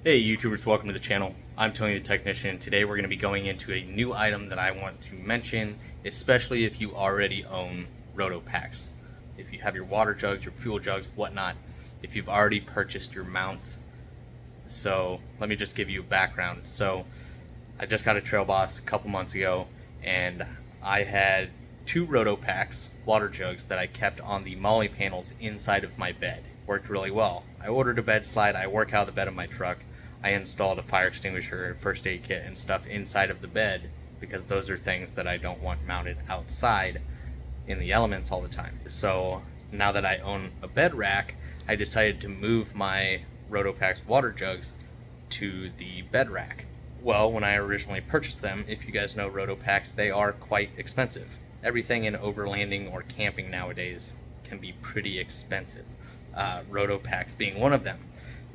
Hey YouTubers, welcome to the channel. I'm Tony the Technician. Today we're going to be going into a new item that I want to mention, especially if you already own RotoPax. If you have your water jugs, your fuel jugs, whatnot, if you've already purchased your mounts. So let me just give you a background. So I just got a Trail Boss a couple months ago, and I had two RotoPax water jugs that I kept on the molly panels inside of my bed. Worked really well. I ordered a bed slide. I work out of the bed of my truck. I installed a fire extinguisher, first aid kit, and stuff inside of the bed because those are things that I don't want mounted outside in the elements all the time. So now that I own a bed rack, I decided to move my RotoPax water jugs to the bed rack. Well, when I originally purchased them, if you guys know RotoPax, they are quite expensive. Everything in overlanding or camping nowadays can be pretty expensive. RotoPax being one of them.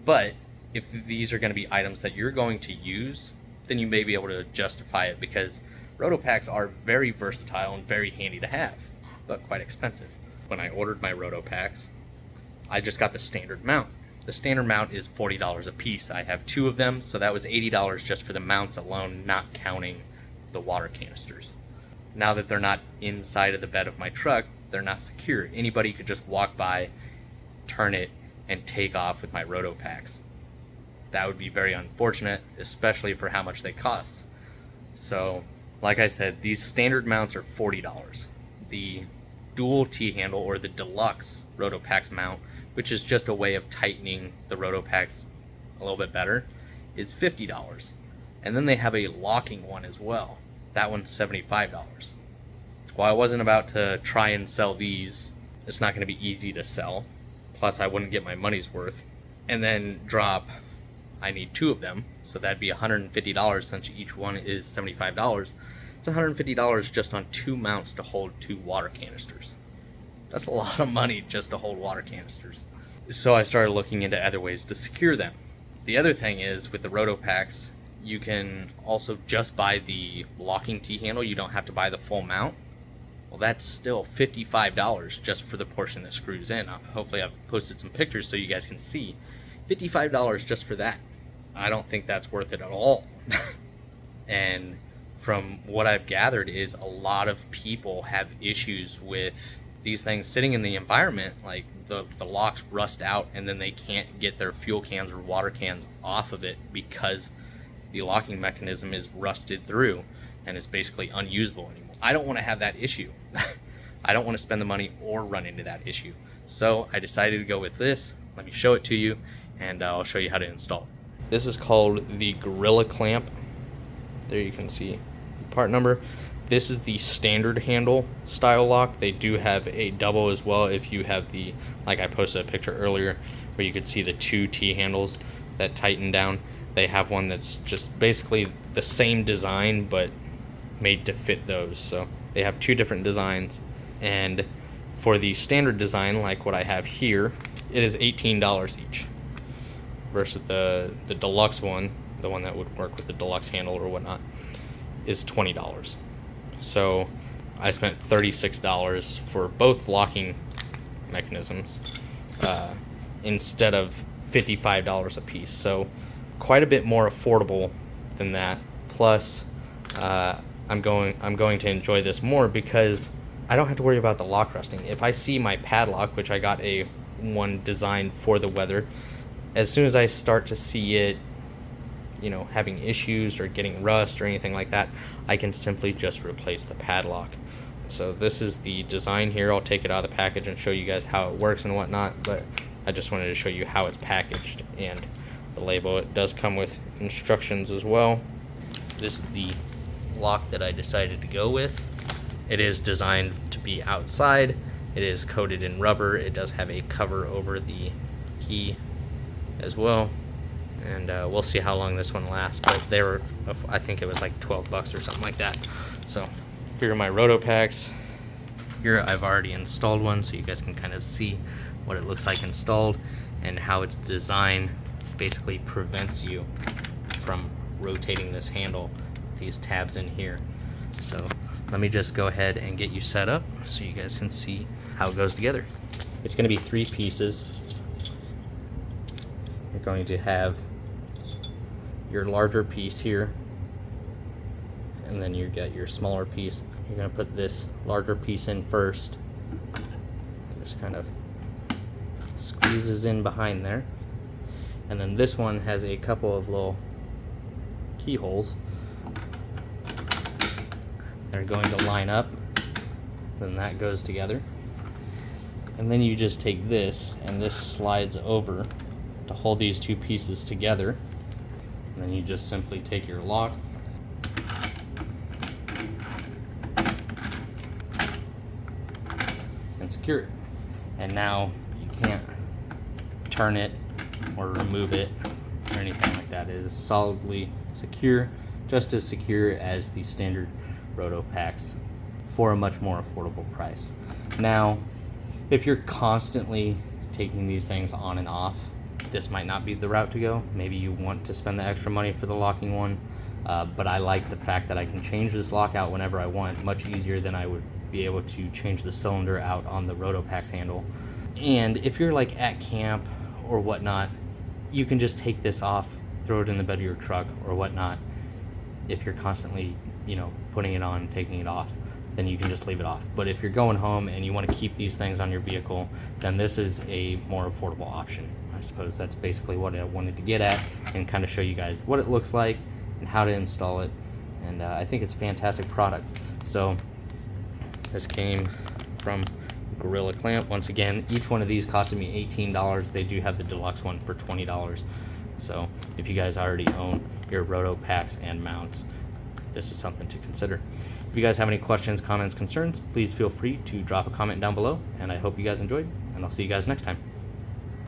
But if these are going to be items that you're going to use, then you may be able to justify it because RotoPax are very versatile and very handy to have, but quite expensive. When I ordered my RotoPax, I just got the standard mount. The standard mount is $40 a piece. I have two of them, so that was $80 just for the mounts alone, not counting the water canisters. Now that they're not inside of the bed of my truck, they're not secure. Anybody could just walk by, turn it, and take off with my RotoPax. That would be very unfortunate, especially for how much they cost. So, like I said, these standard mounts are $40. The dual T-handle, or the deluxe RotoPax mount, which is just a way of tightening the RotoPax a little bit better, is $50. And then they have a locking one as well. That one's $75. Well, I wasn't about to try and sell these. It's not going to be easy to sell. Plus, I wouldn't get my money's worth. And then drop, I need two of them, so that'd be $150 since each one is $75. It's $150 just on two mounts to hold two water canisters. That's a lot of money just to hold water canisters. So I started looking into other ways to secure them. The other thing is, with the RotoPax, you can also just buy the locking T-handle. You don't have to buy the full mount. Well, that's still $55 just for the portion that screws in. Hopefully I've posted some pictures so you guys can see. $55 just for that. I don't think that's worth it at all. And from what I've gathered is a lot of people have issues with these things sitting in the environment. Like the locks rust out and then they can't get their fuel cans or water cans off of it because the locking mechanism is rusted through and is basically unusable anymore. I don't want to have that issue. I don't want to spend the money or run into that issue. So I decided to go with this. Let me show it to you, and I'll show you how to install it. This is called the Gorilla Clamp. There you can see the part number. This is the standard handle style lock. They do have a double as well if you have the, like I posted a picture earlier where you could see the two T-handles that tighten down. They have one that's just basically the same design but made to fit those. So they have two different designs, and for the standard design like what I have here, it is $18 each versus the deluxe one, the one that would work with the deluxe handle or whatnot, is $20. So I spent $36 for both locking mechanisms instead of $55 a piece. So quite a bit more affordable than that. Plus I'm going to enjoy this more because I don't have to worry about the lock rusting. If I see my padlock, which I got a one designed for the weather, as soon as I start to see it, you know, having issues or getting rust or anything like that, I can simply just replace the padlock. So this is the design here. I'll take it out of the package and show you guys how it works and whatnot, but I just wanted to show you how it's packaged and the label. It does come with instructions as well. This is the lock that I decided to go with. It is designed to be outside. It is coated in rubber. It does have a cover over the key as well, and we'll see how long this one lasts, but they were, I think it was like 12 bucks or something like that. So here are my RotoPax. Here I've already installed one so you guys can kind of see what it looks like installed and how its design basically prevents you from rotating this handle, these tabs in here. So let me just go ahead and get you set up so you guys can see how it goes together. It's going to be 3 pieces. You're going to have your larger piece here, and then you get your smaller piece. You're going to put this larger piece in first. It just kind of squeezes in behind there. And then this one has a couple of little keyholes. They're going to line up. Then that goes together. And then you just take this, and this slides over to hold these two pieces together. And then you just simply take your lock, and secure it. And now you can't turn it or remove it or anything like that. It is solidly secure, just as secure as the standard RotoPax, for a much more affordable price. Now, if you're constantly taking these things on and off, this might not be the route to go. Maybe you want to spend the extra money for the locking one, but I like the fact that I can change this lock out whenever I want, much easier than I would be able to change the cylinder out on the RotoPax handle. And if you're like at camp or whatnot, you can just take this off, throw it in the bed of your truck or whatnot. If you're constantly, putting it on, taking it off, then you can just leave it off. But if you're going home and you want to keep these things on your vehicle, then this is a more affordable option. I suppose that's basically what I wanted to get at, and kind of show you guys what it looks like and how to install it. And I think it's a fantastic product. So this came from Gorilla Clamp. Once again, each one of these costed me $18. They do have the deluxe one for $20. So if you guys already own your RotoPax and mounts, this is something to consider. If you guys have any questions, comments, concerns, please feel free to drop a comment down below. And I hope you guys enjoyed, and I'll see you guys next time.